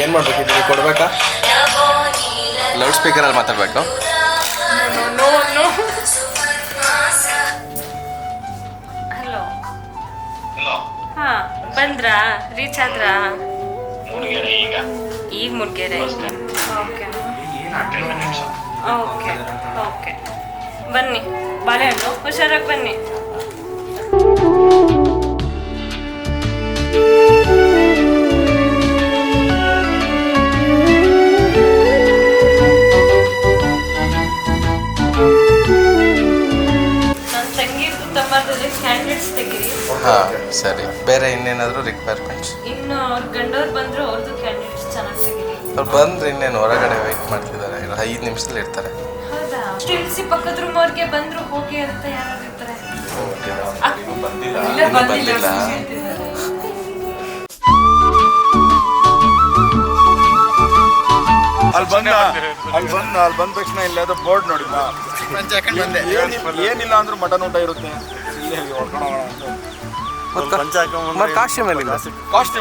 ಏನು ಮಾಡಬೇಕಿದ್ದೀವಿ ಕೊಡಬೇಕಾ? ಲೌಡ್ ಸ್ಪೀಕರಲ್ಲಿ ಮಾತಾಡಬೇಕು. ಹಲೋ. ಹಾಂ, ಬಂದ್ರಾ? ರೀಚ್ ಆದ್ರಾ? ಈಗ ಮುಡ್ಗೆರೆ. ಓಕೆ ಓಕೆ ಓಕೆ, ಬನ್ನಿ. ಬಾಳೆಹಣ್ಣು ಹುಷಾರಾಗಿ ಬನ್ನಿ. ಕ್ಯಾಂಡಿಡೇಟ್ಸ್ ತೆಗೀರಿ. ಹಾಂ ಸರಿ. ಬೇರೆ ಇನ್ನೇನಾದರೂ ರಿಕ್ವೈರ್ಮೆಂಟ್ಸ್? ಇನ್ನು ಅವ್ರ ಗಂಡವ್ರು ಬಂದರೂ ಅವ್ರದ್ದು ಕ್ಯಾಂಡಿಡೇಟ್ಸ್ ಚೆನ್ನಾಗಿ ತೆಗೀರಿ. ಅವ್ರು ಬಂದ್ರೆ ಇನ್ನೇನು ಹೊರಗಡೆ ವೆಯ್ಟ್ ಮಾಡ್ತಿದ್ದಾರೆ, 5 ನಿಮಿಷದಲ್ಲಿ ಇರ್ತಾರೆ. ಹೌದಾ? ಟಿಲ್ಸಿ ಪಕ್ಕದ ರೂಮ್ ಅವ್ರಿಗೆ ಬಂದರು ಹೋಗಿ ಅಂತ ಯಾರು ಇರ್ತಾರೆ? ಬಂದಿಲ್ಲ. ಅಲ್ಲಿ ಬಂದ ತಕ್ಷಣ ಇಲ್ಲ ಅದು ಬೋರ್ಡ್ ನೋಡಿಲ್ಲ, ಏನಿಲ್ಲ ಅಂದ್ರೂ ಮಟನ್ ಊಟ ಇರುತ್ತೆ. ಕಾಸ್ಟ್ಯೂಮ್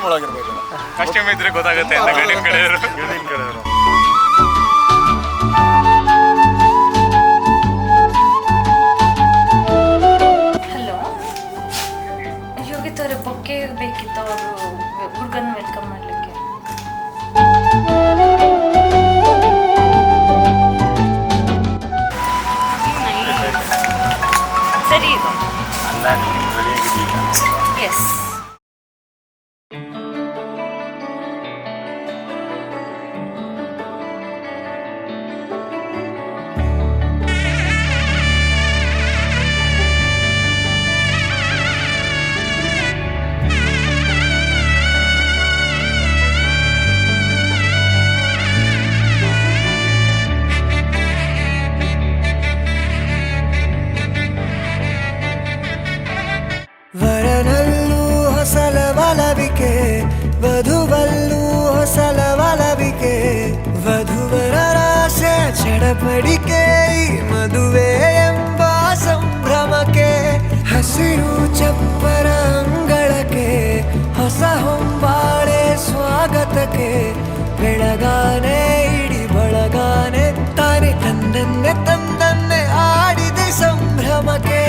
ಒಳಗಿರ್ಬೇಕು. ಕಾಸ್ಟ್ಯೂಮ್ ಇದ್ರೆ ಗೊತ್ತಾಗುತ್ತೆ ಅಂತ ಗಂಡಿನ ಕಡೆಯವರು. ಹಲೋ, ಯೋಗಿತವ್ರೆ ಬೊಕ್ಕೆ ಬೇಕಿತ್ತು ಅವರು ಹುಡುಗನ ವೆಲ್ಕಮ್ ಮಾಡಲಿಕ್ಕೆ. ಸರಿ ಇದು. ಎಸ್. ವರನಲ್ಲೂ ಹೊಸಲವಲವಿಕೆ, ವಧುವಲ್ಲೂ ಹೊಸಲವಲವಿಕೆ, ವಧುವರರಾಶೆ ಚಡಪಡಿಕೆ, ಈ ಮದುವೆ ಎಂಬ ಸಂಭ್ರಮಕ್ಕೆ, ಹಸಿರು ಚಪ್ಪರ ಅಂಗಳಕ್ಕೆ, ಹೊಸ ಹೊಂಬಾಳೆ ಸ್ವಾಗತಕ್ಕೆ, ಬೆಳಗಾನೆ ಇಡಿ ಬಳಗಾನೆ ತಾನೆ ತಂದನ್ನೆ ತಂದನ್ನೆ ಆಡಿದೆ ಸಂಭ್ರಮಕ್ಕೆ.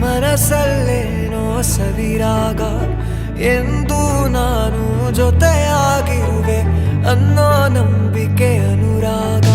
ಮನಸ್ಸಲ್ಲೇನೋ ಸವಿರಾಗ ಎಂದು ನಾನು ಜೊತೆಯಾಗಿರುವೆ ಅನ್ನೋ ನಂಬಿಕೆ ಅನುರಾಗ.